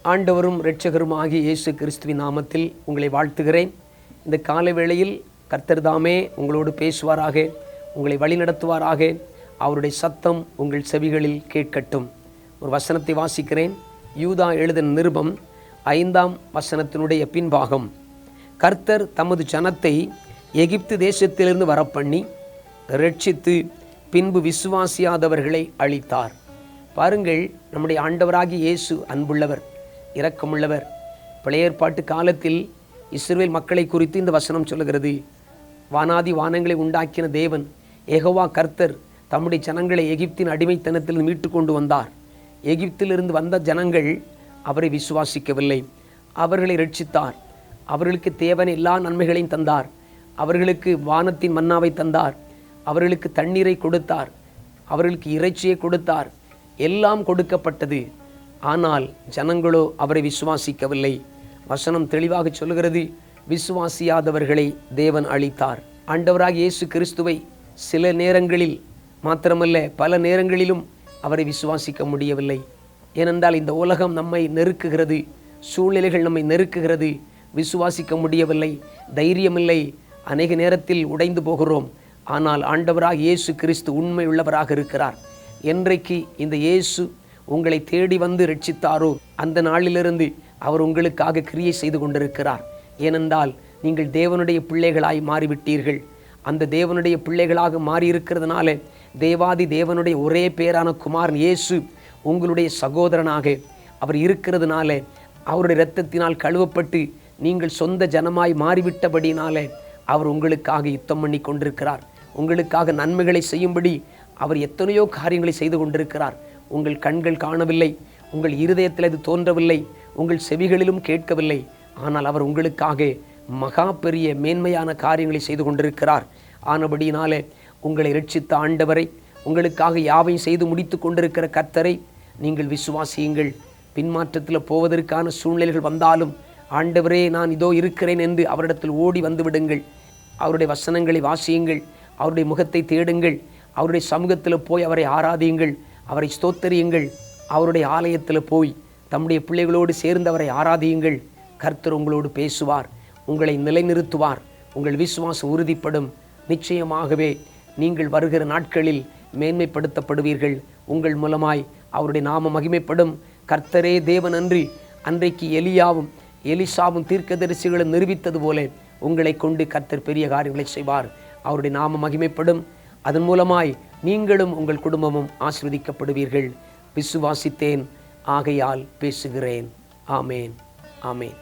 ஆண்டவரும் இரட்சகரும் ஆகிய இயேசு கிறிஸ்துவின் நாமத்தில் உங்களை வாழ்த்துகிறேன். இந்த காலை வேளையில் கர்த்தர் தாமே உங்களோடு பேசுவாராக, உங்களை வழிநடத்துவாராக. அவருடைய சத்தம் உங்கள் செவிகளில் கேட்கட்டும். ஒரு வசனத்தை வாசிக்கிறேன். யூதா எழுதின நிருபம் 5ஆம் வசனத்தினுடைய பின்பாகம். கர்த்தர் தமது ஜனத்தை எகிப்து தேசத்திலிருந்து வரப்பண்ணி இரட்சித்து பின்பு விசுவாசியாதவர்களை அழித்தார். பாருங்கள், நம்முடைய ஆண்டவராகிய இயேசு அன்புள்ளவர், இரக்கமுள்ளவர். பழைய ஏற்பாட்டு காலத்தில் இஸ்ரவேல் மக்களை குறித்து இந்த வசனம் சொல்லுகிறது. வானாதி வானங்களை உண்டாக்கின தேவன் யெகோவா கர்த்தர் தம்முடைய ஜனங்களை எகிப்தின் அடிமைத்தனத்தில் மீட்டு கொண்டு வந்தார். எகிப்திலிருந்து வந்த ஜனங்கள் அவரை விசுவாசிக்கவில்லை. அவர்களை இரட்சித்தார். அவர்களுக்கு தேவன எல்லா நன்மைகளையும் தந்தார். அவர்களுக்கு வானத்தின் மன்னாவை தந்தார். அவர்களுக்கு தண்ணீரை கொடுத்தார். அவர்களுக்கு இறைச்சியை கொடுத்தார். எல்லாம் கொடுக்கப்பட்டது. ஆனால் ஜனங்களோ அவரை விசுவாசிக்கவில்லை. வசனம் தெளிவாக சொல்கிறது, விசுவாசியாதவர்களை தேவன் அழித்தார். ஆண்டவராகிய இயேசு கிறிஸ்துவை சில நேரங்களில் மாத்திரமல்ல, பல நேரங்களிலும் அவரை விசுவாசிக்க முடியவில்லை. ஏனென்றால் இந்த உலகம் நம்மை நெருக்குகிறது, சூழ்நிலைகள் நம்மை நெருக்குகிறது. விசுவாசிக்க முடியவில்லை, தைரியமில்லை. அநேக நேரத்தில் உடைந்து போகிறோம். ஆனால் ஆண்டவராகிய இயேசு கிறிஸ்து உண்மை உள்ளவராக இருக்கிறார். என்றைக்கு இந்த இயேசு உங்களை தேடி வந்து ரட்சித்தாரோ அந்த நாளிலிருந்து அவர் உங்களுக்காக கிரியை செய்து கொண்டிருக்கிறார். ஏனென்றால் நீங்கள் தேவனுடைய பிள்ளைகளாய் மாறிவிட்டீர்கள். அந்த தேவனுடைய பிள்ளைகளாக மாறியிருக்கிறதுனால தேவாதி தேவனுடைய ஒரே பேரான குமாரன் இயேசு உங்களுடைய சகோதரனாக அவர் இருக்கிறதுனால, அவருடைய இரத்தத்தினால் கழுவப்பட்டு நீங்கள் சொந்த ஜனமாய் மாறிவிட்டபடினால அவர் உங்களுக்காக யுத்தம் பண்ணி கொண்டிருக்கிறார். உங்களுக்காக நன்மைகளை செய்யும்படி அவர் எத்தனையோ காரியங்களை செய்து கொண்டிருக்கிறார். உங்கள் கண்கள் காணவில்லை, உங்கள் இருதயத்தில் அது தோன்றவில்லை, உங்கள் செவிகளிலும் கேட்கவில்லை. ஆனால் அவர் உங்களுக்காக மகா பெரிய மேன்மையான காரியங்களை செய்து கொண்டிருக்கிறார். ஆனபடியினாலே உங்களை இரட்சித்த ஆண்டவரை, உங்களுக்காக யாவையும் செய்து முடித்து கொண்டிருக்கிற கர்த்தரை நீங்கள் விசுவாசியுங்கள். பின்மாற்றத்தில் போவதற்கான சூழ்நிலைகள் வந்தாலும் ஆண்டவரே நான் இதோ இருக்கிறேன் என்று அவரிடத்தில் ஓடி வந்து விடுங்கள். அவருடைய வசனங்களை வாசியுங்கள், அவருடைய முகத்தை தேடுங்கள், அவருடைய சமூகத்தில் போய் அவரை ஆராதியுங்கள், அவரை ஸ்தோத்தரியுங்கள். அவருடைய ஆலயத்தில் போய் தம்முடைய பிள்ளைகளோடு சேர்ந்து அவரை ஆராதியுங்கள். கர்த்தர் உங்களோடு பேசுவார், உங்களை நிலைநிறுத்துவார், உங்கள் விசுவாசம் உறுதிப்படும். நிச்சயமாகவே நீங்கள் வருகிற நாட்களில் மேன்மைப்படுத்தப்படுவீர்கள். உங்கள் மூலமாய் அவருடைய நாம மகிமைப்படும். கர்த்தரே தேவன் அன்றி அன்றைக்கு எலியாவும் எலிசாவும் தீர்க்கதரிசிகளும் நிரூபித்தது போல உங்களை கொண்டு கர்த்தர் பெரிய காரியங்களை செய்வார். அவருடைய நாம மகிமைப்படும். அதன் மூலமாய் நீங்களும் உங்கள் குடும்பமும் ஆசீர்வதிக்கப்படுவீர்கள். விசுவாசித்தேன், ஆகையால் பேசுகிறேன். ஆமேன், ஆமேன்.